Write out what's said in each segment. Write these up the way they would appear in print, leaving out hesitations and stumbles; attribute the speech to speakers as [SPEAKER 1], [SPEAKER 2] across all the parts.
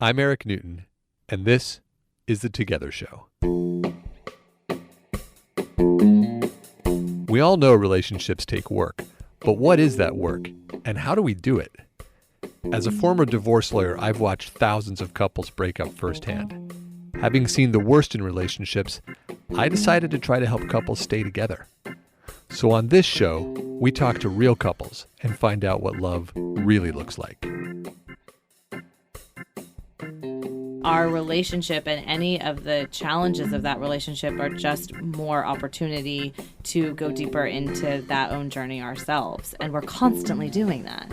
[SPEAKER 1] I'm Eric Newton, and this is The Together Show. We all know relationships take work, but what is that work, and how do we do it? As a former divorce lawyer, I've watched thousands of couples break up firsthand. Having seen the worst in relationships, I decided to try to help couples stay together. So on this show, we talk to real couples and find out what love really looks like.
[SPEAKER 2] Our relationship and any of the challenges of that relationship are just more opportunity to go deeper into that own journey ourselves. And we're constantly doing that.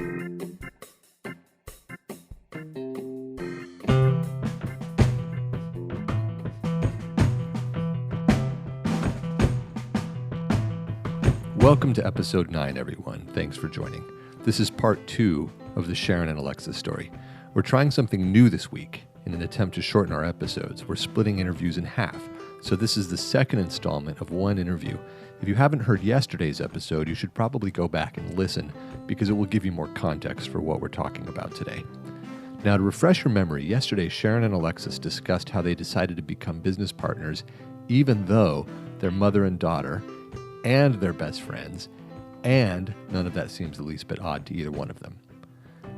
[SPEAKER 1] Welcome to episode 9, everyone. Thanks for joining. This is part 2 of the Sharon and Alexis story. We're trying something new this week. In an attempt to shorten our episodes, we're splitting interviews in half. So this is the second installment of one interview. If you haven't heard yesterday's episode, you should probably go back and listen because it will give you more context for what we're talking about today. Now, to refresh your memory, yesterday Sharon and Alexis discussed how they decided to become business partners even though they're mother and daughter and they're best friends, and none of that seems the least bit odd to either one of them.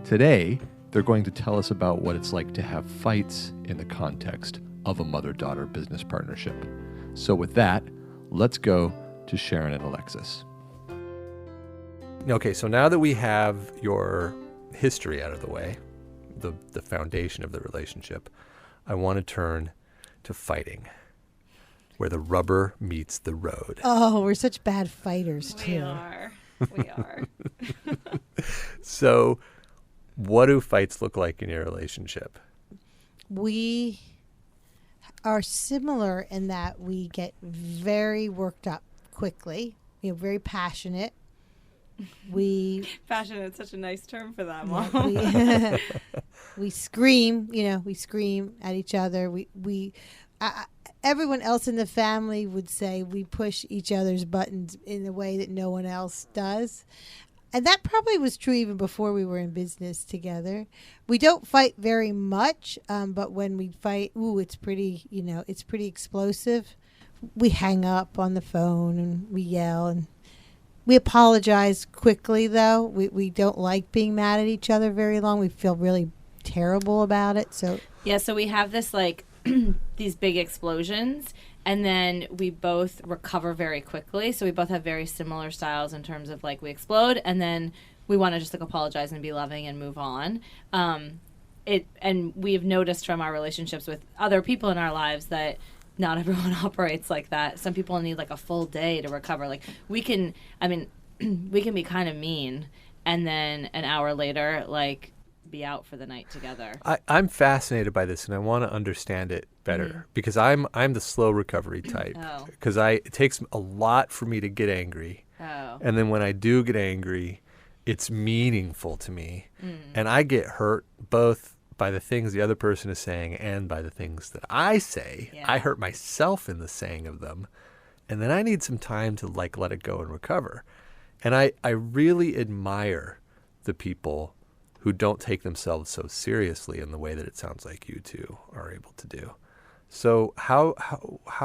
[SPEAKER 1] Today, they're going to tell us about what it's like to have fights in the context of a mother-daughter business partnership. So with that, let's go to Sharon and Alexis. Okay, so now that we have your history out of the way, the foundation of the relationship, I want to turn to fighting, where the rubber meets the road.
[SPEAKER 3] Oh, we're such bad fighters, too.
[SPEAKER 2] We are.
[SPEAKER 1] So, what do fights look like in your relationship?
[SPEAKER 3] We are similar in that we get very worked up quickly. We're very passionate.
[SPEAKER 2] Passionate is such a nice term for that, Mom.
[SPEAKER 3] We scream, we scream at each other. Everyone else in the family would say we push each other's buttons in a way that no one else does. And that probably was true even before we were in business together. We don't fight very much, but when we fight, it's pretty explosive. We hang up on the phone and we yell and we apologize quickly, though. We don't like being mad at each other very long. We feel really terrible about it. So
[SPEAKER 2] we have this these big explosions, and then we both recover very quickly. So we both have very similar styles in terms of we explode, and then we want to just apologize and be loving and move on. And we've noticed from our relationships with other people in our lives that not everyone operates like that. Some people need a full day to recover. We can be kind of mean, and then an hour later, be out for the night together.
[SPEAKER 1] I'm fascinated by this, and I want to understand it better because I'm the slow recovery type. Because it takes a lot for me to get angry, and then when I do get angry, it's meaningful to me, and I get hurt both by the things the other person is saying and by the things that I say. I hurt myself in the saying of them, and then I need some time to let it go and recover. And I really admire the people who don't take themselves so seriously in the way that it sounds like you two are able to do. So how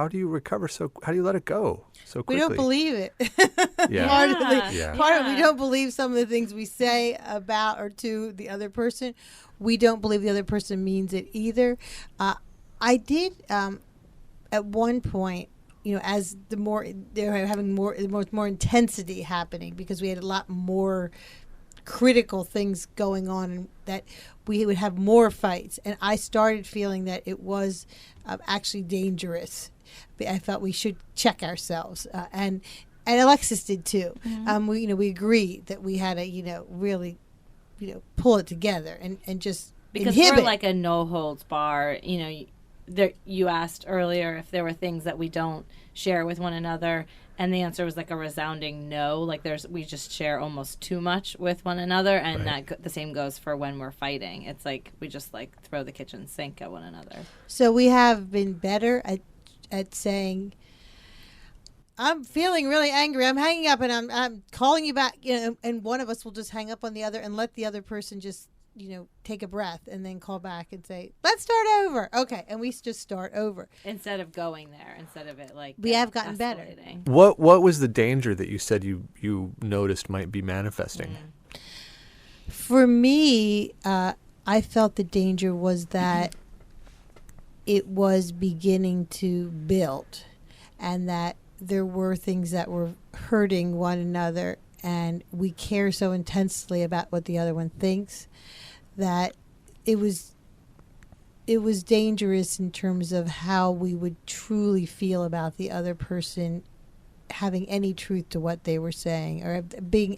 [SPEAKER 1] do you recover how do you let it go so quickly?
[SPEAKER 3] We don't believe it.
[SPEAKER 1] Yeah.
[SPEAKER 3] Part of we don't believe some of the things we say about or to the other person. We don't believe the other person means it either. I did at one point, as the more they're having more intensity happening because we had a lot more critical things going on, that we would have more fights, and I started feeling that it was actually dangerous. I felt we should check ourselves, and Alexis did too. We agreed that we had to really pull it together and just
[SPEAKER 2] because
[SPEAKER 3] inhibit.
[SPEAKER 2] We're a no holds bar. You asked earlier if there were things that we don't share with one another, and the answer was a resounding no. We just share almost too much with one another, and right. The same goes for when we're fighting. It's we just throw the kitchen sink at one another.
[SPEAKER 3] So we have been better at saying, I'm feeling really angry. I'm hanging up and I'm calling you back, and one of us will just hang up on the other and let the other person just take a breath and then call back and say, let's start over. Okay. And we just start over.
[SPEAKER 2] Instead of going there, instead of it like
[SPEAKER 3] we have gotten
[SPEAKER 2] escalating.
[SPEAKER 3] better.
[SPEAKER 1] What was the danger that you said you noticed might be manifesting?
[SPEAKER 3] For me, I felt the danger was that it was beginning to build and that there were things that were hurting one another, and we care so intensely about what the other one thinks that it was dangerous in terms of how we would truly feel about the other person having any truth to what they were saying, or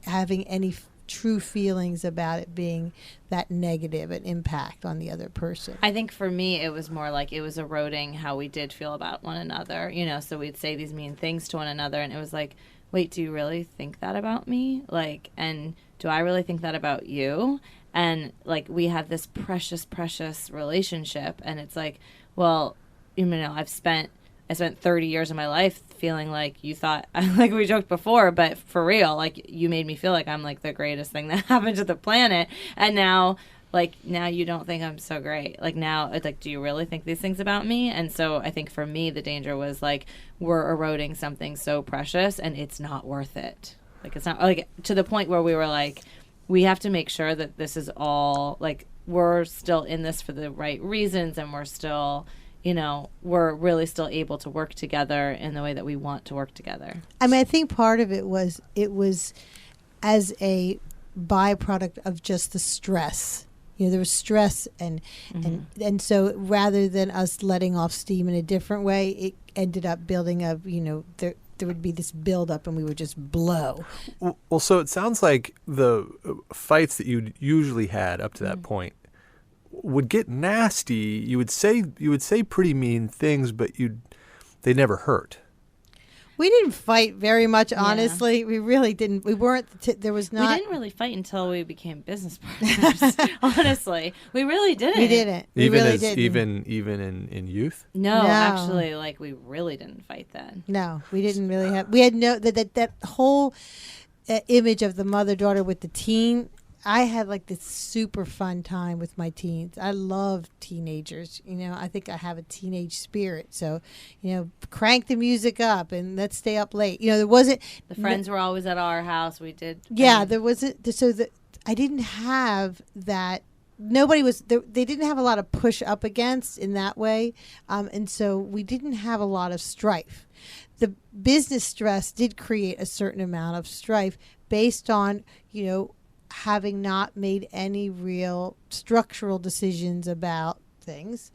[SPEAKER 3] having any true feelings about it being that negative an impact on the other person.
[SPEAKER 2] I think for me it was more like it was eroding how we did feel about one another, so we'd say these mean things to one another, and it was like, wait, do you really think that about me? Like, and do I really think that about you? And like, we have this precious relationship, and it's like, well, I spent 30 years of my life feeling like you thought, like we joked before, but for real, like you made me feel like I'm like the greatest thing that happened to the planet. And now you don't think I'm so great. Like now it's like, do you really think these things about me? And so I think for me, the danger was like, we're eroding something so precious and it's not worth it. Like it's not like to the point where we were like, we have to make sure that this is all like, we're still in this for the right reasons. And we're still, we're really still able to work together in the way that we want to work together.
[SPEAKER 3] I mean, I think part of it was as a byproduct of just the stress. There was stress and so rather than us letting off steam in a different way, it ended up building up, there would be this buildup and we would just blow.
[SPEAKER 1] Well, so it sounds like the fights that you usually had up to that point would get nasty. You would say pretty mean things, but they never hurt.
[SPEAKER 3] We didn't fight very much, honestly. We really didn't. We weren't. There was not.
[SPEAKER 2] We didn't really fight until we became business partners. Honestly, we really didn't.
[SPEAKER 3] We didn't. We really didn't.
[SPEAKER 1] Even in youth.
[SPEAKER 2] No, actually, like we really didn't fight then.
[SPEAKER 3] No, we didn't really have. We had no that whole image of the mother-daughter with the teen. I had like this super fun time with my teens. I love teenagers. I think I have a teenage spirit. So, crank the music up and let's stay up late. There wasn't.
[SPEAKER 2] The friends were always at our house. We did.
[SPEAKER 3] Yeah, there wasn't. So that I didn't have that. Nobody was. They didn't have a lot of push up against in that way, and so we didn't have a lot of strife. The business stress did create a certain amount of strife based on having not made any real structural decisions about things,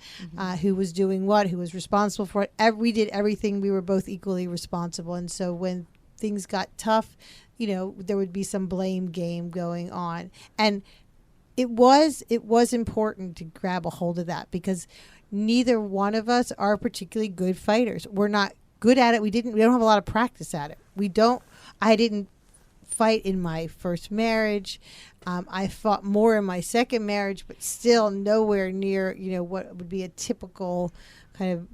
[SPEAKER 3] who was doing what, who was responsible for it. We did everything. We were both equally responsible. And so when things got tough, there would be some blame game going on. And it was important to grab a hold of that because neither one of us are particularly good fighters. We're not good at it. We don't have a lot of practice at it. I didn't fight in my first marriage. I fought more in my second marriage, but still nowhere near, what would be a typical kind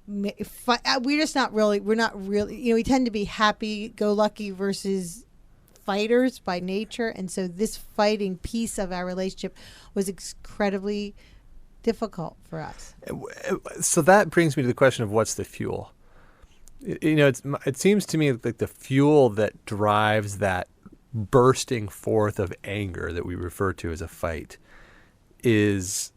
[SPEAKER 3] of fight. We're not really, we tend to be happy-go-lucky versus fighters by nature. And so this fighting piece of our relationship was incredibly difficult for us.
[SPEAKER 1] So that brings me to the question of what's the fuel? It seems to me like the fuel that drives that bursting forth of anger that we refer to as a fight is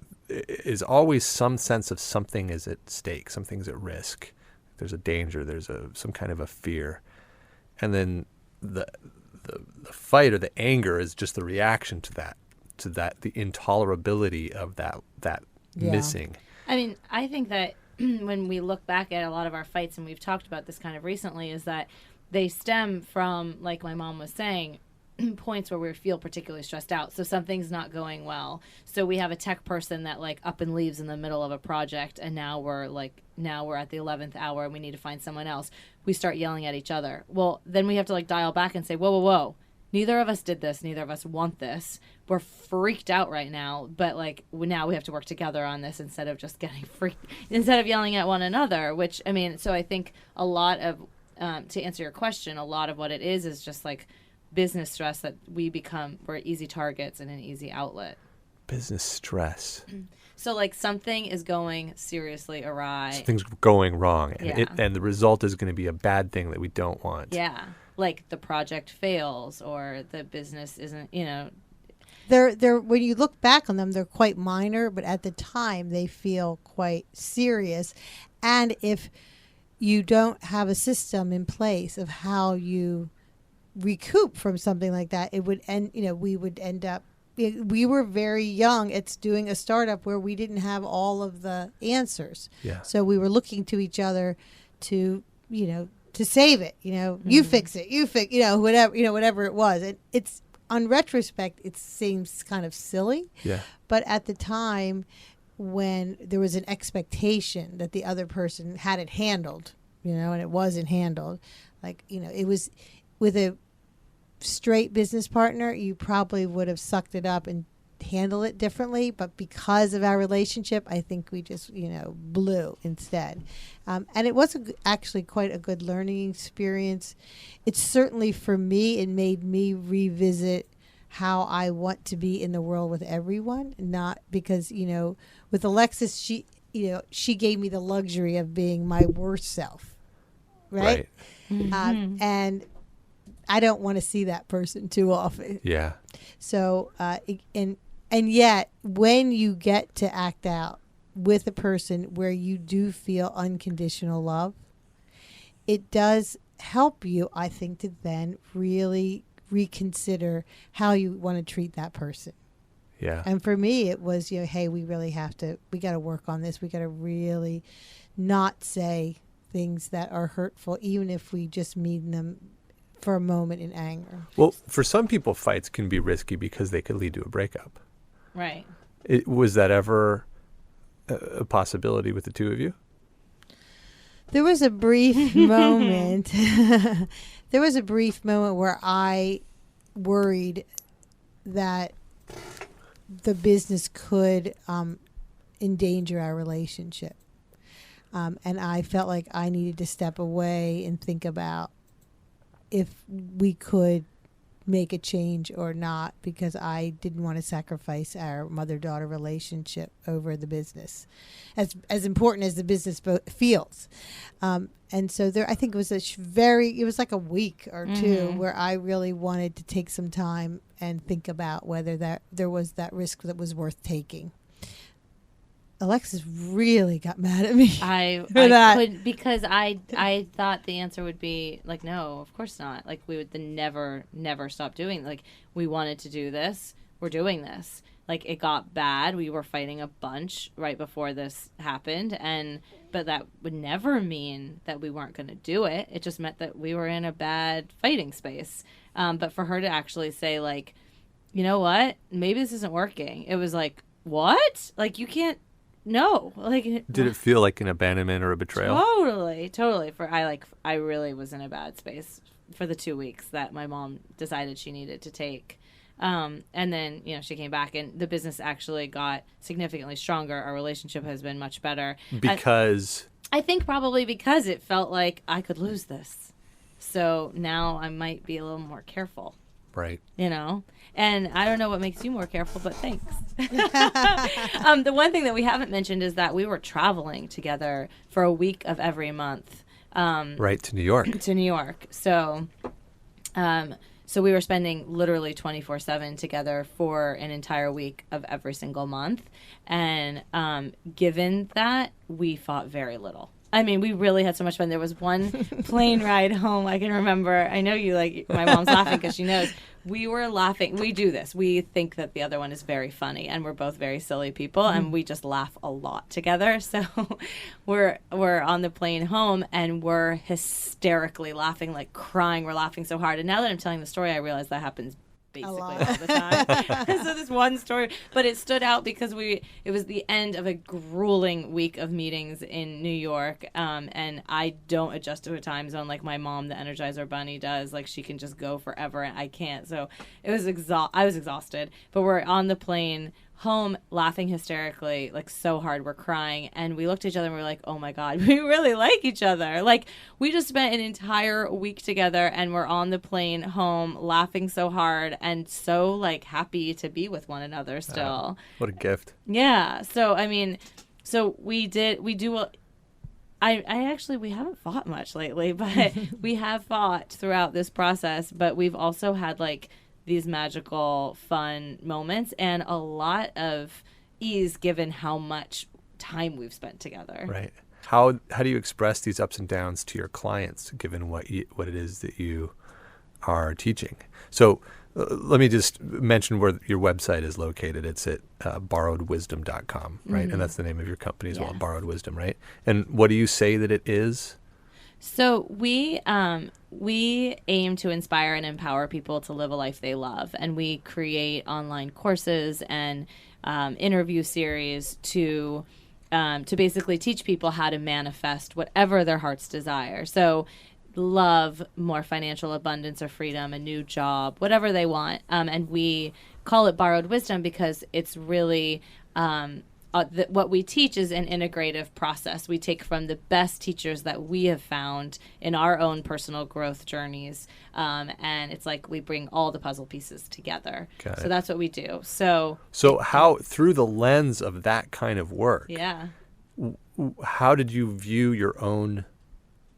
[SPEAKER 1] always some sense of something is at stake, something's at risk. There's a danger, there's some kind of a fear. And then the fight or the anger is just the reaction to that, the intolerability of that missing.
[SPEAKER 2] I mean, I think that when we look back at a lot of our fights, and we've talked about this kind of recently, is that they stem from, like my mom was saying, points where we feel particularly stressed out. So something's not going well. So we have a tech person that like up and leaves in the middle of a project, and now we're at the 11th hour and we need to find someone else. We start yelling at each other. Well, then we have to like dial back and say, whoa. Neither of us did this. Neither of us want this. We're freaked out right now, but like now we have to work together on this instead of just getting freaked, instead of yelling at one another, which, I mean, so I think a lot of, to answer your question, a lot of what it is just like business stress that we're easy targets and an easy outlet.
[SPEAKER 4] Business stress.
[SPEAKER 2] So like something is going seriously awry.
[SPEAKER 4] Something's going wrong, and
[SPEAKER 2] Yeah.
[SPEAKER 4] and the result is going to be a bad thing that we don't want.
[SPEAKER 2] Yeah. Like the project fails or the business isn't,
[SPEAKER 3] They're when you look back on them, they're quite minor, but at the time they feel quite serious. And if you don't have a system in place of how you recoup from something like that, it would end. We would end up. We were very young. It's doing a startup where we didn't have all of the answers.
[SPEAKER 4] Yeah.
[SPEAKER 3] So we were looking to each other to to save it. You fix it. You fix. Whatever it was. It's on retrospect, it seems kind of silly.
[SPEAKER 4] Yeah.
[SPEAKER 3] But at the time, when there was an expectation that the other person had it handled, and it wasn't handled, it was with a straight business partner, you probably would have sucked it up and handled it differently. But because of our relationship, I think we just, blew instead. And it was actually quite a good learning experience. It's certainly, for me, it made me revisit how I want to be in the world with everyone, not because, with Alexis, she gave me the luxury of being my worst self. Right.
[SPEAKER 2] Mm-hmm.
[SPEAKER 3] And I don't want to see that person too often.
[SPEAKER 4] Yeah.
[SPEAKER 3] So, and yet when you get to act out with a person where you do feel unconditional love, it does help you, I think, to then really reconsider how you want to treat that person.
[SPEAKER 4] Yeah.
[SPEAKER 3] And for me, it was, hey, we got to work on this. We got to really not say things that are hurtful, even if we just mean them for a moment in anger.
[SPEAKER 4] Well, for some people, fights can be risky because they could lead to a breakup.
[SPEAKER 2] Right.
[SPEAKER 4] Was that ever a possibility with the two of you?
[SPEAKER 3] There was a brief moment. There was a brief moment where I worried that the business could endanger our relationship. And I felt like I needed to step away and think about if we could make a change or not, because I didn't want to sacrifice our mother-daughter relationship over the business, as important as the business feels. And so I think it was it was like a week or two where I really wanted to take some time and think about whether there was that risk that was worth taking. Alexis really got mad at me.
[SPEAKER 2] I couldn't, because I thought the answer would be like, no, of course not. Like, we would then never stop doing. Like, we wanted to do this. We're doing this. Like, it got bad. We were fighting a bunch right before this happened, but that would never mean that we weren't going to do it. It just meant that we were in a bad fighting space. But for her to actually say, like, you know what? Maybe this isn't working. It was like, what? Like, you can't. No, like.
[SPEAKER 4] Did it feel like an abandonment or a betrayal?
[SPEAKER 2] Totally. I really was in a bad space for the 2 weeks that my mom decided she needed to take, and then she came back and the business actually got significantly stronger. Our relationship has been much better
[SPEAKER 4] because
[SPEAKER 2] I think probably because it felt like I could lose this, so now I might be a little more careful.
[SPEAKER 4] Right.
[SPEAKER 2] And I don't know what makes you more careful, but thanks. The one thing that we haven't mentioned is that we were traveling together for a week of every month.
[SPEAKER 4] Right, to New York.
[SPEAKER 2] To New York. So we were spending literally 24/7 together for an entire week of every single month. And given that, we fought very little. I mean, we really had so much fun. There was one plane ride home I can remember. I know my mom's laughing because she knows. We were laughing. We do this. We think that the other one is very funny, and we're both very silly people, and we just laugh a lot together. So we're on the plane home, and we're hysterically laughing, like crying. We're laughing so hard. And now that I'm telling the story, I realize that happens basically all the time. So this one story, but it stood out because it was the end of a grueling week of meetings in New York, and I don't adjust to a time zone like my mom, the Energizer Bunny, does. Like, she can just go forever and I can't. So it was I was exhausted, but we're on the plane home laughing hysterically, like so hard, we're crying, and we looked at each other and we were like, oh my God, we really like each other. Like, we just spent an entire week together and we're on the plane home laughing so hard and so like happy to be with one another still.
[SPEAKER 4] What a gift.
[SPEAKER 2] Yeah. So, I mean, we haven't fought much lately, but we have fought throughout this process, but we've also had like these magical, fun moments and a lot of ease given how much time we've spent together.
[SPEAKER 4] Right. How do you express these ups and downs to your clients, given what it is that you are teaching? So let me just mention where your website is located. It's at borrowedwisdom.com, right?
[SPEAKER 2] Mm-hmm.
[SPEAKER 4] And that's the name of your company as well,
[SPEAKER 2] Yeah.
[SPEAKER 4] Borrowed Wisdom, right? And what do you say that it is?
[SPEAKER 2] So we aim to inspire and empower people to live a life they love, and we create online courses and interview series to basically teach people how to manifest whatever their hearts desire. So love, more financial abundance or freedom, a new job, whatever they want. And we call it Borrowed Wisdom because it's really what we teach is an integrative process. We take from the best teachers that we have found in our own personal growth journeys. And it's like we bring all the puzzle pieces together.
[SPEAKER 4] Got it.
[SPEAKER 2] So that's what we do. So
[SPEAKER 4] how, through the lens of that kind of work,
[SPEAKER 2] yeah.
[SPEAKER 4] how did you view your own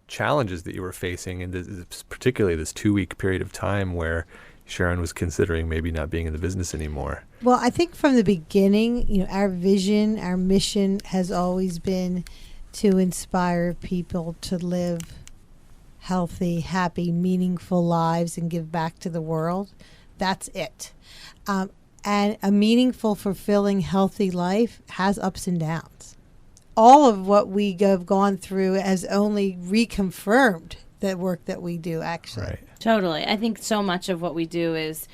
[SPEAKER 4] challenges that you were facing in this, particularly this 2-week period of time where Sharon was considering maybe not being in the business anymore?
[SPEAKER 3] Well, I think from the beginning, our vision, our mission has always been to inspire people to live healthy, happy, meaningful lives and give back to the world. That's it. And a meaningful, fulfilling, healthy life has ups and downs. All of what we have gone through has only reconfirmed the work that we do, actually.
[SPEAKER 4] Right.
[SPEAKER 2] Totally. I think so much of what we do is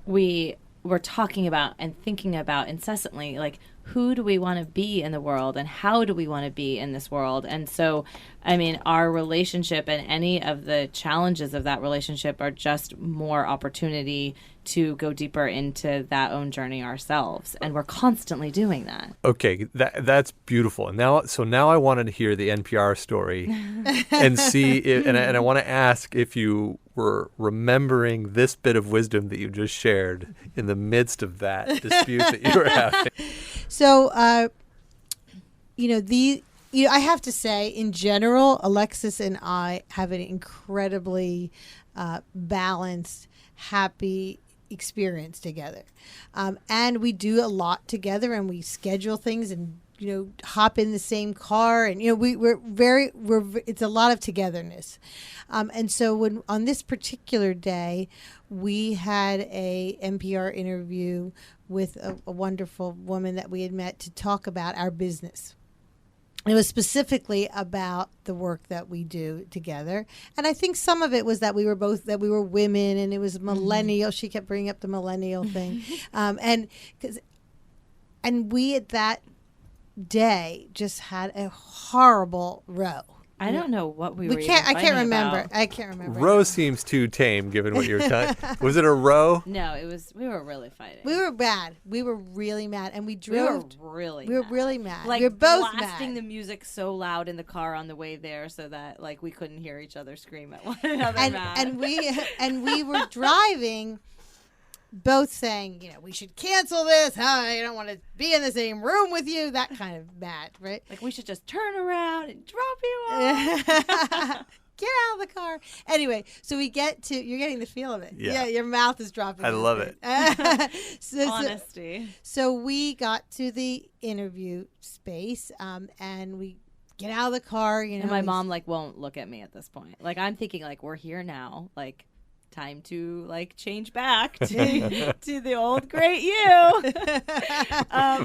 [SPEAKER 2] we're talking about and thinking about incessantly, like, who do we want to be in the world and how do we want to be in this world? And so, I mean, our relationship and any of the challenges of that relationship are just more opportunity to go deeper into that own journey ourselves. And we're constantly doing that.
[SPEAKER 4] Okay, that's beautiful. And now I wanted to hear the NPR story and see if, and I want to ask if you were remembering this bit of wisdom that you just shared in the midst of that dispute that you were having.
[SPEAKER 3] So, I have to say, in general, Alexis and I have an incredibly balanced, happy experience together. And we do a lot together, and we schedule things and, hop in the same car. And, it's a lot of togetherness. And so when on this particular day, we had a NPR interview with a wonderful woman that we had met to talk about our business. It was specifically about the work that we do together. And I think some of it was that we were women, and it was millennial. She kept bringing up the millennial thing. And we at that day just had a horrible row.
[SPEAKER 2] I don't know what we were
[SPEAKER 3] I can't remember.
[SPEAKER 2] about.
[SPEAKER 3] I can't remember.
[SPEAKER 4] Row seems too tame given what you were talking. Was it a row?
[SPEAKER 2] No, we were really fighting.
[SPEAKER 3] We were bad. We were really mad. And we
[SPEAKER 2] We were
[SPEAKER 3] drove.
[SPEAKER 2] really
[SPEAKER 3] We were
[SPEAKER 2] mad.
[SPEAKER 3] really mad.
[SPEAKER 2] Like,
[SPEAKER 3] we were both
[SPEAKER 2] blasting
[SPEAKER 3] mad.
[SPEAKER 2] the music so loud in the car on the way there so that like we couldn't hear each other scream at one another.
[SPEAKER 3] and we were driving, both saying, we should cancel this. I don't want to be in the same room with you. That kind of mad, right?
[SPEAKER 2] like we should just turn around and drop you off.
[SPEAKER 3] Get out of the car. Anyway, so we get to, you're getting the feel of it.
[SPEAKER 4] Yeah.
[SPEAKER 3] Your mouth is dropping.
[SPEAKER 4] I love it.
[SPEAKER 2] Honesty.
[SPEAKER 3] So we got to the interview space, and we get out of the car.
[SPEAKER 2] And my mom like won't look at me at this point. Like I'm thinking like we're here now. Like time to like change back to the old great you.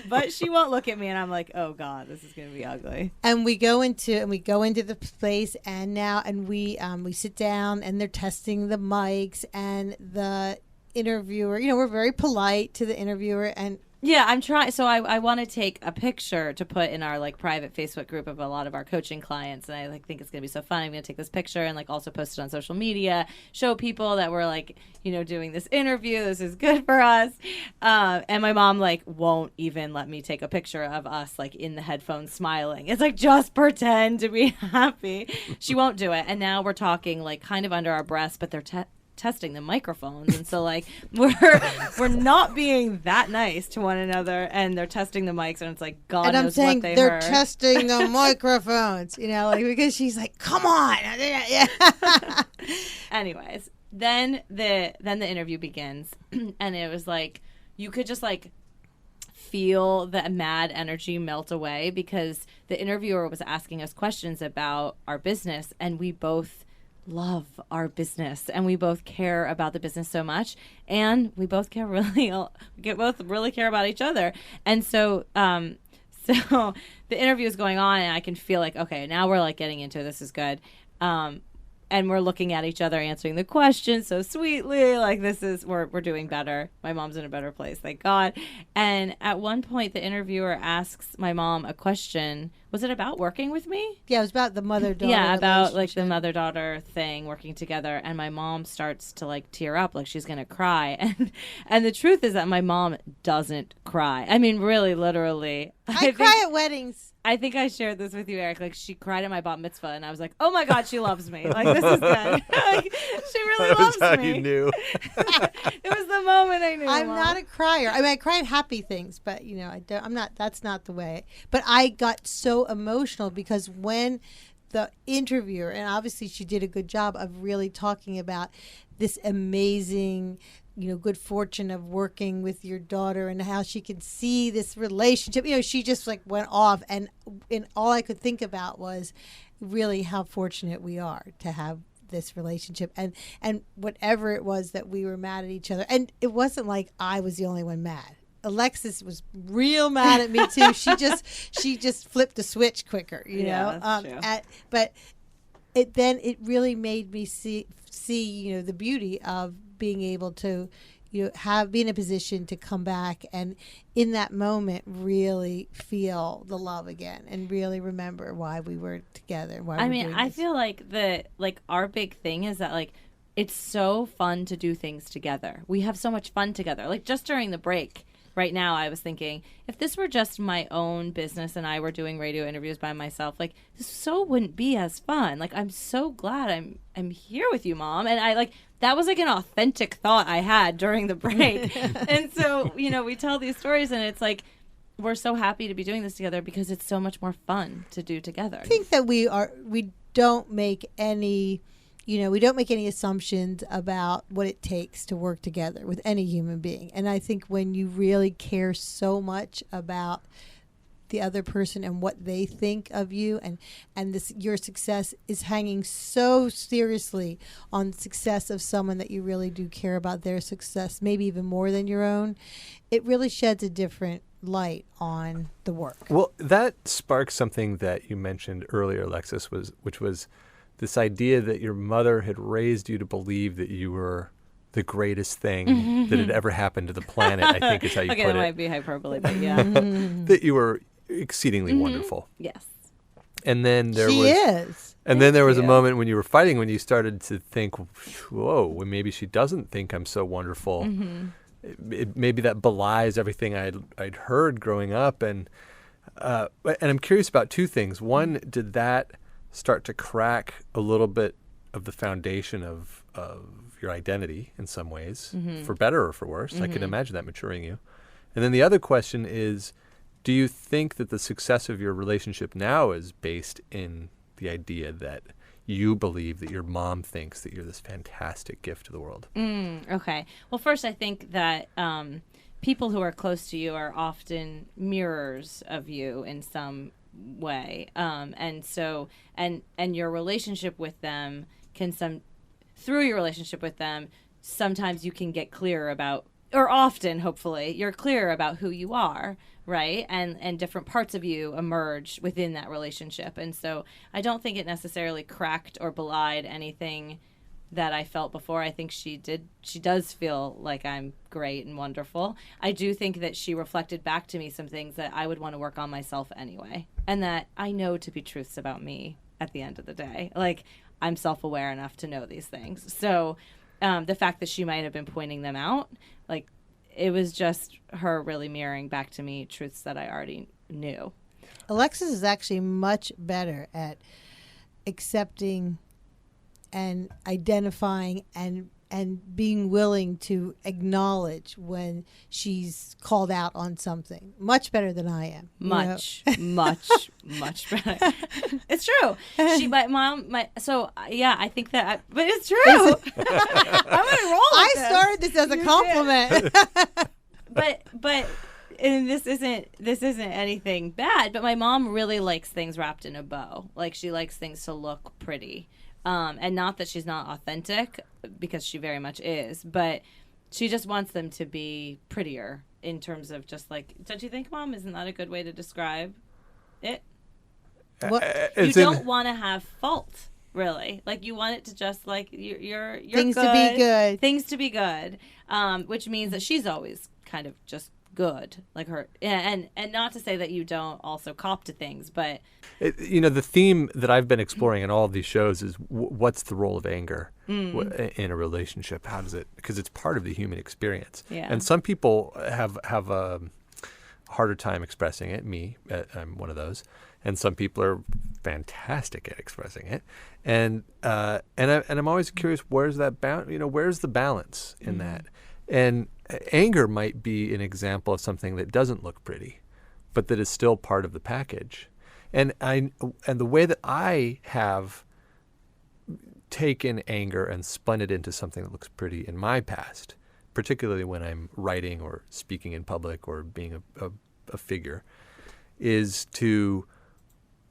[SPEAKER 2] But she won't look at me, and I'm like, oh God, this is gonna be ugly.
[SPEAKER 3] And we go into the place, and we sit down, and they're testing the mics, and the interviewer, we're very polite to the interviewer, and
[SPEAKER 2] Yeah, I'm trying. So I want to take a picture to put in our like private Facebook group of a lot of our coaching clients, and I like think it's gonna be so fun. I'm gonna take this picture and like also post it on social media, show people that we're like doing this interview. This is good for us. And my mom like won't even let me take a picture of us like in the headphones smiling. It's like just pretend to be happy. She won't do it. And now we're talking like kind of under our breaths, but they're testing the microphones, and so like we're not being that nice to one another, and they're testing the mics, and it's like God
[SPEAKER 3] and
[SPEAKER 2] knows
[SPEAKER 3] I'm saying
[SPEAKER 2] what they
[SPEAKER 3] they're
[SPEAKER 2] heard.
[SPEAKER 3] testing the microphones, like because she's like, come on. Yeah.
[SPEAKER 2] Anyways, then the interview begins, and it was like you could just like feel the mad energy melt away because the interviewer was asking us questions about our business, and we both love our business and we both care about the business so much, and we both really care about each other. And so the interview is going on, and I can feel like, okay, now we're like getting into it. This is good. And we're looking at each other answering the questions so sweetly, like we're doing better. My mom's in a better place, thank God. And at one point the interviewer asks my mom a question. Was it about working with me?
[SPEAKER 3] Yeah, it was about the mother-daughter.
[SPEAKER 2] Yeah, about like the mother-daughter thing, working together. And my mom starts to like tear up, like she's gonna cry. And the truth is that my mom doesn't cry. I mean, really, literally.
[SPEAKER 3] I cry at weddings.
[SPEAKER 2] I think I shared this with you, Eric. Like, she cried at my bat mitzvah, and I was like, "Oh my God, she loves me! Like, this is good. Like, she really loves
[SPEAKER 4] That's how
[SPEAKER 2] me."
[SPEAKER 4] you knew.
[SPEAKER 2] It was the moment I knew.
[SPEAKER 3] I'm
[SPEAKER 2] Mom.
[SPEAKER 3] not a crier. I mean, I cry at happy things, but I don't. I'm not. That's not the way. But I got so emotional because when the interviewer, and obviously she did a good job of really talking about this amazing, good fortune of working with your daughter and how she can see this relationship. She just like went off, and all I could think about was really how fortunate we are to have this relationship, and whatever it was that we were mad at each other. And it wasn't like I was the only one mad. Alexis was real mad at me too. She just flipped the switch quicker,
[SPEAKER 2] Yeah, that's true.
[SPEAKER 3] But it really made me see the beauty of being able to be in a position to come back and in that moment really feel the love again and really remember why we were together.
[SPEAKER 2] I feel like our big thing is that like it's so fun to do things together. We have so much fun together. Like just during the break right now, I was thinking, if this were just my own business and I were doing radio interviews by myself, like this wouldn't be as fun. Like I'm so glad I'm here with you, Mom. And I like that was like an authentic thought I had during the break. And so, we tell these stories, and it's like we're so happy to be doing this together because it's so much more fun to do together.
[SPEAKER 3] I think that we don't make any assumptions about what it takes to work together with any human being. And I think when you really care so much about the other person and what they think of you, and your success is hanging so seriously on the success of someone that you really do care about their success, maybe even more than your own, it really sheds a different light on the work.
[SPEAKER 4] Well, that sparks something that you mentioned earlier, Alexis, which was this idea that your mother had raised you to believe that you were the greatest thing that had ever happened to the planet, I think is how you put it.
[SPEAKER 2] Okay, that might be hyperbole, but yeah.
[SPEAKER 4] That you were exceedingly wonderful.
[SPEAKER 2] Yes.
[SPEAKER 4] And then there was a moment when you were fighting when you started to think, whoa, well, maybe she doesn't think I'm so wonderful. Maybe that belies everything I'd heard growing up. And I'm curious about two things. One, did that start to crack a little bit of the foundation of your identity in some ways, for better or for worse? I can imagine that maturing you. And then the other question is, do you think that the success of your relationship now is based in the idea that you believe that your mom thinks that you're this fantastic gift to the world?
[SPEAKER 2] Okay. Well, first, I think that people who are close to you are often mirrors of you in some way. And so, and your relationship with them through your relationship with them, sometimes you can get clearer about, or often, hopefully, you're clear about who you are, right? And different parts of you emerge within that relationship. And so I don't think it necessarily cracked or belied anything that I felt before. I think she does feel like I'm great and wonderful. I do think that she reflected back to me some things that I would want to work on myself anyway, and that I know to be truths about me at the end of the day. Like, I'm self-aware enough to know these things. So the fact that she might have been pointing them out, like, it was just her really mirroring back to me truths that I already knew.
[SPEAKER 3] Alexis is actually much better at accepting and identifying and being willing to acknowledge when she's called out on something. Much better than I am.
[SPEAKER 2] Much better. It's true. My mom, so yeah, I think that, but it's true. I'm gonna roll with this.
[SPEAKER 3] Started this as a compliment.
[SPEAKER 2] But and this isn't anything bad, but my mom really likes things wrapped in a bow. Like, she likes things to look pretty. And not that she's not authentic, because she very much is, but she just wants them to be prettier in terms of just like, don't you think, Mom? Isn't that a good way to describe it? You don't want to have fault, really. Like, you want it to just, like, you're
[SPEAKER 3] things
[SPEAKER 2] good,
[SPEAKER 3] to be good.
[SPEAKER 2] Things to be good, which means that she's always kind of just good, like her, and not to say that you don't also cop to things, but
[SPEAKER 4] the theme that I've been exploring in all of these shows is what's the role of anger in a relationship? How does it, because it's part of the human experience, and some people have a harder time expressing it. I'm one of those, and some people are fantastic at expressing it, and I'm always curious, where's that where's the balance in that? And anger might be an example of something that doesn't look pretty, but that is still part of the package. And the way that I have taken anger and spun it into something that looks pretty in my past, particularly when I'm writing or speaking in public or being a figure, is to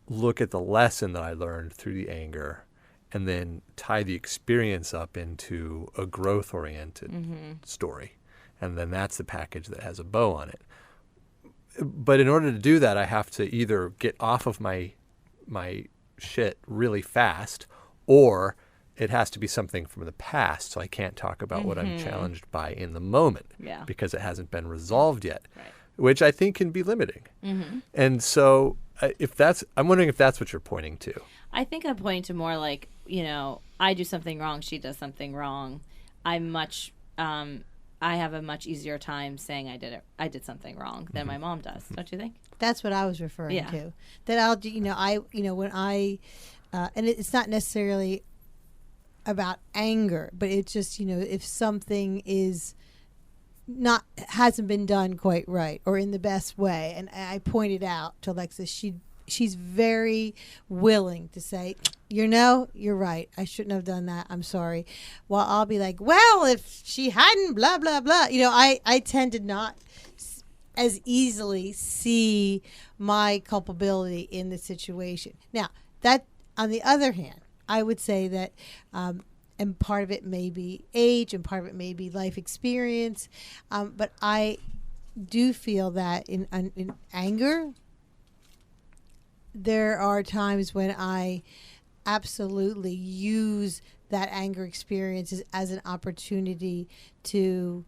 [SPEAKER 4] look at the lesson that I learned through the anger and then tie the experience up into a growth-oriented story. And then that's the package that has a bow on it. But in order to do that, I have to either get off of my shit really fast, or it has to be something from the past, so I can't talk about what I'm challenged by in the moment because it hasn't been resolved yet, which I think can be limiting. And so I'm wondering if that's what you're pointing to.
[SPEAKER 2] I think I'm pointing to more like, I do something wrong, she does something wrong. I have a much easier time saying I did something wrong than my mom does. Don't you think?
[SPEAKER 3] That's what I was referring to. That I'll do, when I, and it's not necessarily about anger, but it's just, if something hasn't been done quite right or in the best way, and I pointed out to Alexis, she's very willing to say, you're right. I shouldn't have done that. I'm sorry. Well, I'll be like, well, if she hadn't, blah, blah, blah. I tend to not as easily see my culpability in the situation. Now, that, on the other hand, I would say that, and part of it may be age and part of it may be life experience, but I do feel that in anger, there are times when I absolutely use that anger experience as an opportunity to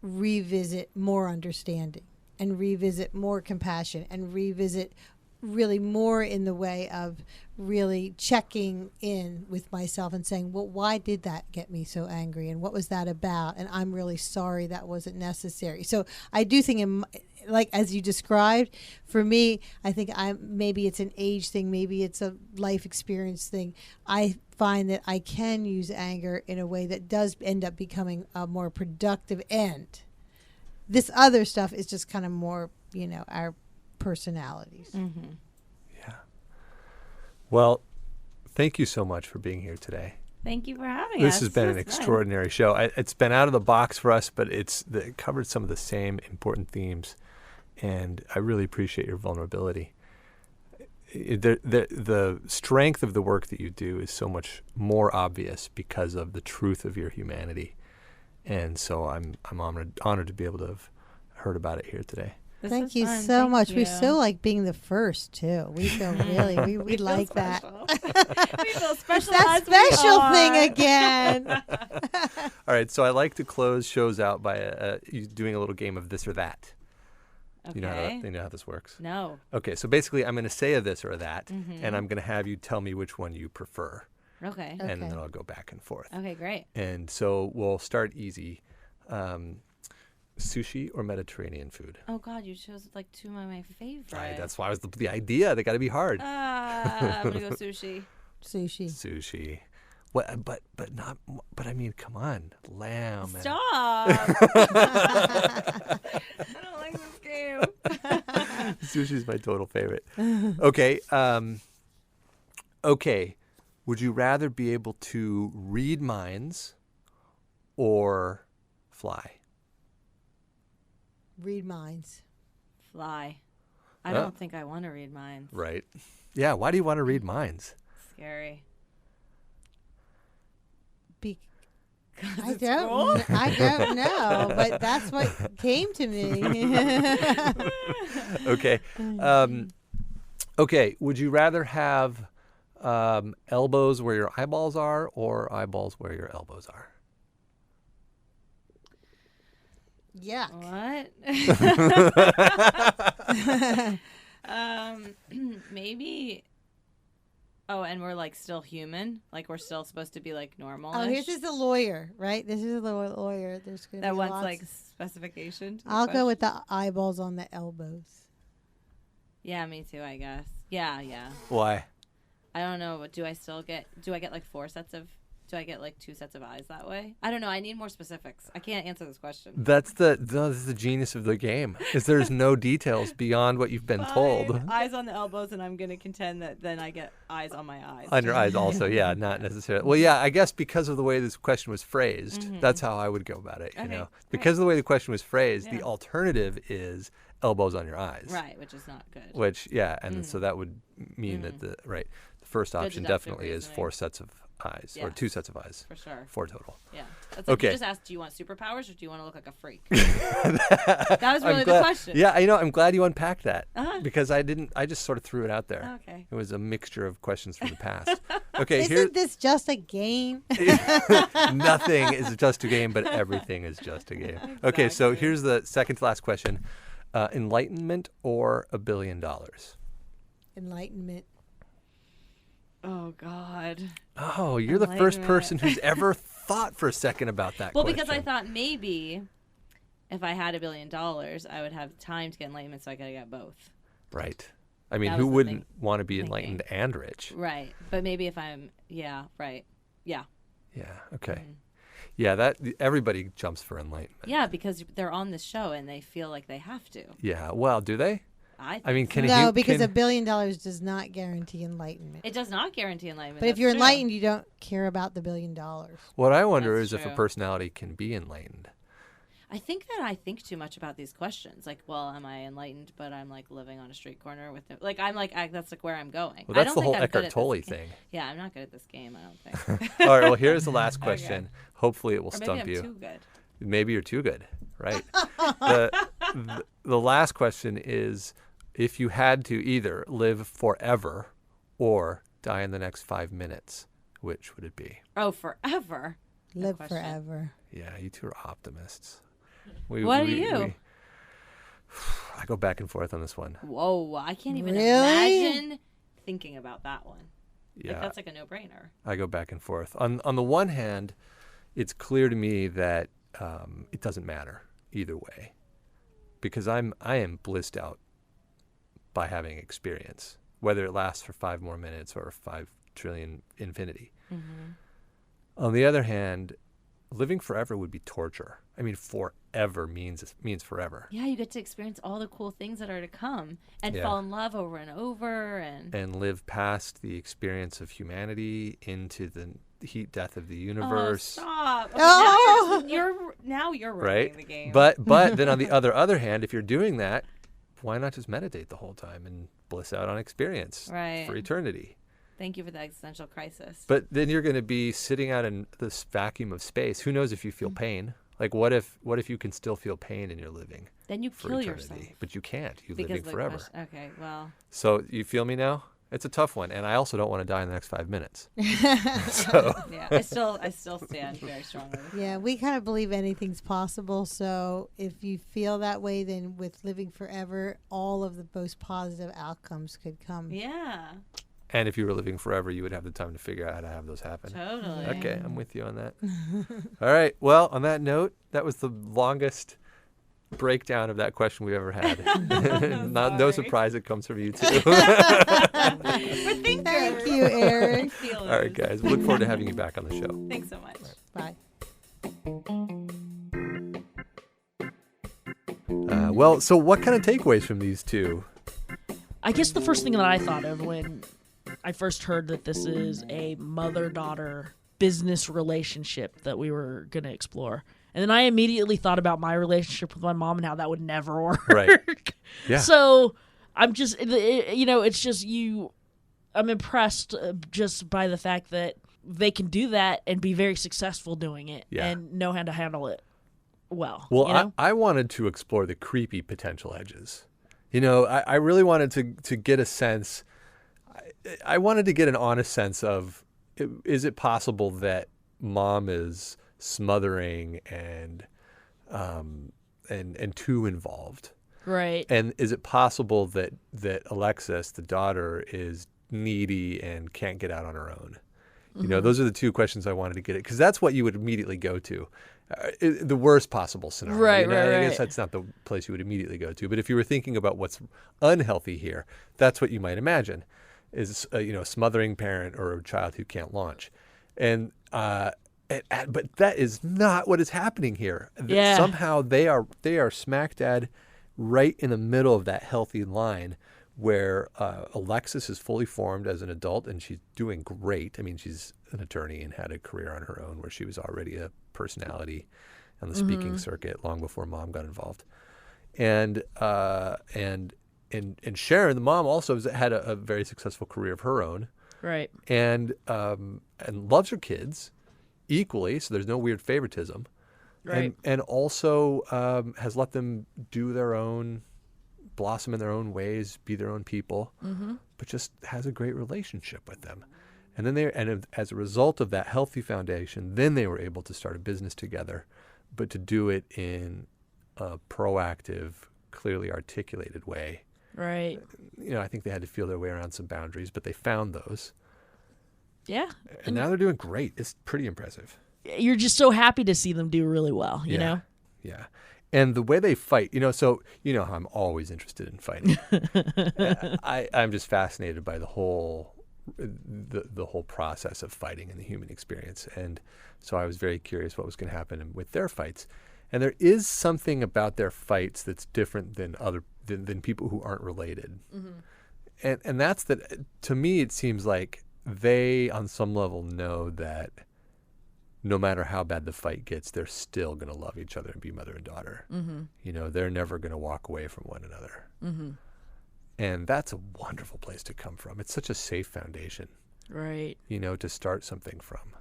[SPEAKER 3] revisit more understanding and revisit more compassion and revisit really more in the way of really checking in with myself and saying, well, why did that get me so angry? And what was that about? And I'm really sorry that wasn't necessary. So I do think, like as you described, for me, I think maybe it's an age thing, maybe it's a life experience thing. I find that I can use anger in a way that does end up becoming a more productive end. This other stuff is just kind of more, our personalities.
[SPEAKER 4] Yeah. Well, thank you so much for being here today.
[SPEAKER 2] Thank you for having us.
[SPEAKER 4] This has been an extraordinary show. It's been out of the box for us, but it covered some of the same important themes, and I really appreciate your vulnerability. The strength of the work that you do is so much more obvious because of the truth of your humanity, and so I'm honored to be able to have heard about it here today.
[SPEAKER 3] Thank you so much. We so like being the first too. We feel really we like that.
[SPEAKER 2] We feel special.
[SPEAKER 3] That
[SPEAKER 2] as we
[SPEAKER 3] special
[SPEAKER 2] are.
[SPEAKER 3] thing again.
[SPEAKER 4] All right, so I like to close shows out by doing a little game of this or that.
[SPEAKER 2] Okay.
[SPEAKER 4] You know how this works?
[SPEAKER 2] No.
[SPEAKER 4] Okay, so basically I'm going to say a this or a that, and I'm going to have you tell me which one you prefer.
[SPEAKER 2] Okay.
[SPEAKER 4] And then I'll go back and forth.
[SPEAKER 2] Okay, great.
[SPEAKER 4] And so we'll start easy. Sushi or Mediterranean food?
[SPEAKER 2] Oh God, you chose like two of my favorite.
[SPEAKER 4] Right, that's why it was the idea. They got to be hard.
[SPEAKER 2] I'm gonna go sushi.
[SPEAKER 3] Sushi.
[SPEAKER 4] Sushi. What? But not. But I mean, come on, lamb.
[SPEAKER 2] Stop! I don't like this game.
[SPEAKER 4] Sushi's my total favorite. Okay. Okay. Would you rather be able to read minds or fly?
[SPEAKER 3] Read minds.
[SPEAKER 2] Fly. I don't think I want to read minds.
[SPEAKER 4] Right. Yeah. Why do you want to read minds?
[SPEAKER 2] Scary.
[SPEAKER 3] I don't know, but that's what came to me.
[SPEAKER 4] Okay. Okay. Would you rather have elbows where your eyeballs are or eyeballs where your elbows are?
[SPEAKER 3] Yuck.
[SPEAKER 2] What? Maybe. Oh, and we're like still human, like we're still supposed to be like normal.
[SPEAKER 3] Oh, this is a lawyer, right? This is a lawyer. There's gonna
[SPEAKER 2] that
[SPEAKER 3] be
[SPEAKER 2] wants
[SPEAKER 3] lots
[SPEAKER 2] like specification. To the
[SPEAKER 3] I'll go with
[SPEAKER 2] question.
[SPEAKER 3] the eyeballs on the elbows.
[SPEAKER 2] Yeah, me too. I guess. Yeah.
[SPEAKER 4] Why?
[SPEAKER 2] I don't know. But do I get like do I get like two sets of eyes that way? I don't know. I need more specifics. I can't answer this question.
[SPEAKER 4] That's the genius of the game. Is there's no details beyond what you've been told.
[SPEAKER 2] Eyes on the elbows, and I'm gonna contend that then I get eyes on my eyes.
[SPEAKER 4] On your eyes also, yeah, not necessarily. Well, yeah, I guess because of the way this question was phrased, that's how I would go about it, you know. Because of the way the question was phrased, the alternative is elbows on your eyes.
[SPEAKER 2] Right, which is not good.
[SPEAKER 4] Which, yeah, and so that would mean that the first option definitely is 4 sets of eyes, or 2 sets of eyes.
[SPEAKER 2] For sure.
[SPEAKER 4] 4 total.
[SPEAKER 2] Yeah. That's like
[SPEAKER 4] Okay.
[SPEAKER 2] You just asked, do you want superpowers or do you want to look like a freak? That was really the question.
[SPEAKER 4] Yeah, I know. I'm glad you unpacked that because I just sort of threw it out there.
[SPEAKER 2] Okay.
[SPEAKER 4] It was a mixture of questions from the past. Okay,
[SPEAKER 3] Isn't this just a game?
[SPEAKER 4] Nothing is just a game, but everything is just a game. Exactly. Okay, so here's the second to last question. Enlightenment or $1 billion?
[SPEAKER 3] Enlightenment.
[SPEAKER 2] Oh, God.
[SPEAKER 4] Oh, you're the first person who's ever thought for a second about that
[SPEAKER 2] Well,
[SPEAKER 4] question.
[SPEAKER 2] because I thought maybe if I had $1 billion, I would have time to get enlightenment, so I could get both.
[SPEAKER 4] Right. I mean,
[SPEAKER 2] That
[SPEAKER 4] who
[SPEAKER 2] was the
[SPEAKER 4] wouldn't want to be
[SPEAKER 2] thinking.
[SPEAKER 4] enlightened and rich?
[SPEAKER 2] Right. But maybe if I'm, right. Yeah.
[SPEAKER 4] Yeah, okay. Yeah, that everybody jumps for enlightenment.
[SPEAKER 2] Yeah, because they're on this show and they feel like they have to.
[SPEAKER 4] Yeah, well, do they? I mean, can
[SPEAKER 3] No, because $1 billion does not guarantee enlightenment.
[SPEAKER 2] It does not guarantee enlightenment.
[SPEAKER 3] But if
[SPEAKER 2] that's
[SPEAKER 3] you're
[SPEAKER 2] true.
[SPEAKER 3] enlightened, you don't care about the $1 billion.
[SPEAKER 4] What I wonder
[SPEAKER 2] That's
[SPEAKER 4] is if a
[SPEAKER 2] true.
[SPEAKER 4] personality can be enlightened.
[SPEAKER 2] I think that I think too much about these questions. Like, well, am I enlightened, but I'm like living on a street corner with that's like where I'm going.
[SPEAKER 4] Well, that's the
[SPEAKER 2] I don't
[SPEAKER 4] whole
[SPEAKER 2] think I'm good
[SPEAKER 4] Eckhart
[SPEAKER 2] at
[SPEAKER 4] Tolle
[SPEAKER 2] this game.
[SPEAKER 4] thing.
[SPEAKER 2] Yeah, I'm not good at this game, I don't think.
[SPEAKER 4] All right, well, here's the last question.
[SPEAKER 2] Okay.
[SPEAKER 4] Hopefully it will
[SPEAKER 2] Or maybe
[SPEAKER 4] stump
[SPEAKER 2] I'm
[SPEAKER 4] you.
[SPEAKER 2] too good.
[SPEAKER 4] Maybe you're too good, right? The last question is, if you had to either live forever or die in the next 5 minutes, which would it be?
[SPEAKER 2] Oh, forever.
[SPEAKER 3] Live
[SPEAKER 2] question.
[SPEAKER 3] forever.
[SPEAKER 4] Yeah, you two are optimists.
[SPEAKER 2] What are you?
[SPEAKER 4] I go back and forth on this one.
[SPEAKER 2] Whoa, I can't even
[SPEAKER 3] Really?
[SPEAKER 2] imagine thinking about that one.
[SPEAKER 4] Yeah,
[SPEAKER 2] Like, that's like a no-brainer.
[SPEAKER 4] I go back and forth. On the one hand, it's clear to me that it doesn't matter either way, because I am blissed out by having experience, whether it lasts for 5 more minutes or 5 trillion infinity. On the other hand, living forever would be torture. I mean, forever means forever.
[SPEAKER 2] Yeah, you get to experience all the cool things that are to come and fall in love over and over and
[SPEAKER 4] live past the experience of humanity into the heat death of the universe.
[SPEAKER 2] Oh, stop. Okay,
[SPEAKER 3] Oh!
[SPEAKER 2] now you're
[SPEAKER 4] Right?
[SPEAKER 2] ruining the game.
[SPEAKER 4] But then on the other hand, if you're doing that, why not just meditate the whole time and bliss out on experience
[SPEAKER 2] Right.
[SPEAKER 4] for eternity?
[SPEAKER 2] Thank you for the existential crisis.
[SPEAKER 4] But then you're going to be sitting out in this vacuum of space. Who knows if you feel pain? Like, what if you can still feel pain in your living
[SPEAKER 2] Then you
[SPEAKER 4] for
[SPEAKER 2] kill
[SPEAKER 4] eternity?
[SPEAKER 2] yourself.
[SPEAKER 4] But you can't. You're
[SPEAKER 2] Because
[SPEAKER 4] living
[SPEAKER 2] the
[SPEAKER 4] forever.
[SPEAKER 2] question- okay, well.
[SPEAKER 4] So you feel me now? It's a tough one, and I also don't want to die in the next 5 minutes. So
[SPEAKER 2] Yeah, I still stand very strongly.
[SPEAKER 3] Yeah, we kind of believe anything's possible. So if you feel that way, then with living forever, all of the most positive outcomes could come.
[SPEAKER 2] Yeah,
[SPEAKER 4] and if you were living forever, you would have the time to figure out how to have those happen.
[SPEAKER 2] totally.
[SPEAKER 4] Okay, I'm with you on that. All right. Well, on that note, that was the longest breakdown of that question we've ever had. No surprise it comes from you too.
[SPEAKER 3] Thank you, Eric.
[SPEAKER 4] All right, guys. We look forward to having you back on the show.
[SPEAKER 2] Thanks so much.
[SPEAKER 3] Bye.
[SPEAKER 4] Well, so what kind of takeaways from these two?
[SPEAKER 5] I guess the first thing that I thought of when I first heard that this is a mother-daughter business relationship that we were going to explore. And then I immediately thought about my relationship with my mom and how that would never work.
[SPEAKER 4] Right. Yeah.
[SPEAKER 5] So I'm just, it's just I'm impressed just by the fact that they can do that and be very successful doing it and know how to handle it well.
[SPEAKER 4] Well, I wanted to explore the creepy potential edges. I really wanted to get a sense. I wanted to get an honest sense of, is it possible that mom is smothering and too involved?
[SPEAKER 5] Right.
[SPEAKER 4] And is it possible that Alexis, the daughter, is needy and can't get out on her own? Those are the two questions I wanted to get at, because that's what you would immediately go to. The worst possible scenario.
[SPEAKER 5] Right.
[SPEAKER 4] I guess that's not the place you would immediately go to. But if you were thinking about what's unhealthy here, that's what you might imagine is a smothering parent or a child who can't launch. And but that is not what is happening here.
[SPEAKER 5] Yeah.
[SPEAKER 4] Somehow they are smack dab right in the middle of that healthy line where Alexis is fully formed as an adult and she's doing great. I mean, she's an attorney and had a career on her own where she was already a personality on the speaking circuit long before mom got involved. And Sharon, the mom, also has had a very successful career of her own.
[SPEAKER 5] Right.
[SPEAKER 4] And loves her kids equally, so there's no weird favoritism.
[SPEAKER 5] Right.
[SPEAKER 4] And also has let them do their own, blossom in their own ways, be their own people, but just has a great relationship with them. And then as a result of that healthy foundation, then they were able to start a business together, but to do it in a proactive, clearly articulated way.
[SPEAKER 5] Right.
[SPEAKER 4] I think they had to feel their way around some boundaries, but they found those.
[SPEAKER 5] Yeah.
[SPEAKER 4] And now they're doing great. It's pretty impressive.
[SPEAKER 5] You're just so happy to see them do really well, you know?
[SPEAKER 4] Yeah. And the way they fight, so how I'm always interested in fighting. I'm just fascinated by the whole process of fighting in the human experience. And so I was very curious what was going to happen with their fights. And there is something about their fights that's different than than people who aren't related. And that's that, to me, it seems like they, on some level, know that no matter how bad the fight gets, they're still going to love each other and be mother and daughter. They're never going to walk away from one another. And that's a wonderful place to come from. It's such a safe foundation,
[SPEAKER 5] right?
[SPEAKER 4] To start something from.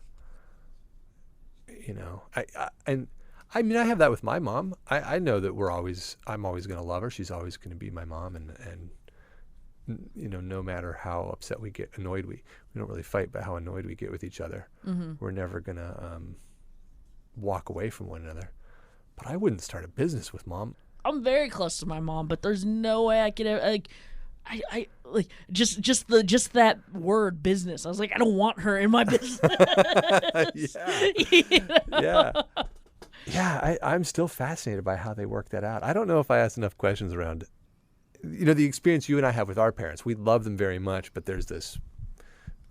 [SPEAKER 4] I mean, I have that with my mom. I know that I'm always going to love her. She's always going to be my mom, and no matter how upset we get, annoyed we don't really fight, but how annoyed we get with each other, we're never going to walk away from one another. But I wouldn't start a business with mom.
[SPEAKER 5] I'm very close to my mom, but there's no way I could ever, just that word business. I was like, I don't want her in my business.
[SPEAKER 4] Yeah, I'm still fascinated by how they work that out. I don't know if I asked enough questions around, the experience you and I have with our parents. We love them very much, but there's this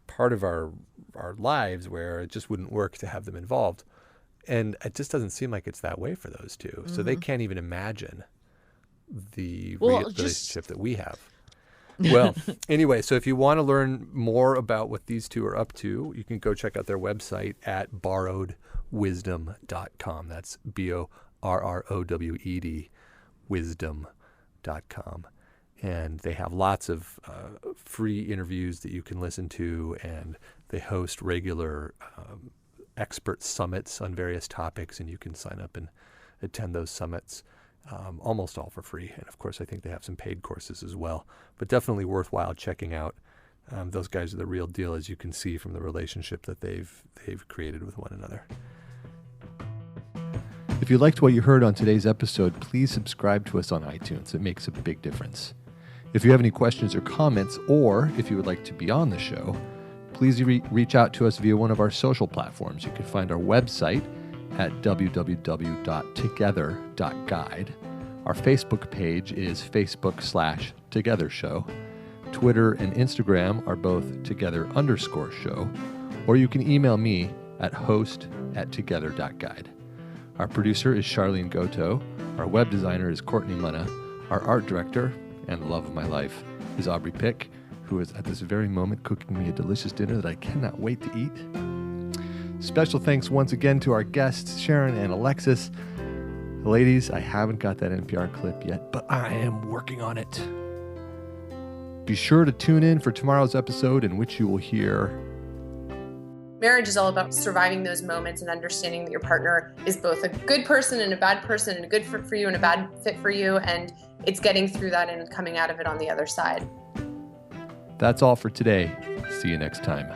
[SPEAKER 4] part of our lives where it just wouldn't work to have them involved. And it just doesn't seem like it's that way for those two. So they can't even imagine the relationship that we have. Well, anyway, so if you want to learn more about what these two are up to, you can go check out their website at borrowedwisdom.com. That's BORROWED wisdom.com. And they have lots of free interviews that you can listen to, and they host regular expert summits on various topics, and you can sign up and attend those summits, almost all for free. And of course, I think they have some paid courses as well, but definitely worthwhile checking out those guys are the real deal, as you can see from the relationship that they've created with one another.
[SPEAKER 1] If you liked what you heard on today's episode, please subscribe to us on iTunes. It makes a big difference. If you have any questions or comments, or if you would like to be on the show, please reach out to us via one of our social platforms. You can find our website at www.together.guide. Our Facebook page is Facebook/TogetherShow. Twitter and Instagram are both together_show. Or you can email me at host@together.guide. Our producer is Charlene Goto. Our web designer is Courtney Munna. Our art director and the love of my life is Aubrey Pick, who is at this very moment cooking me a delicious dinner that I cannot wait to eat. Special thanks once again to our guests, Sharon and Alexis. Ladies, I haven't got that NPR clip yet, but I am working on it. Be sure to tune in for tomorrow's episode, in which you will hear...
[SPEAKER 6] Marriage is all about surviving those moments and understanding that your partner is both a good person and a bad person, and a good fit for you and a bad fit for you, and it's getting through that and coming out of it on the other side.
[SPEAKER 1] That's all for today. See you next time.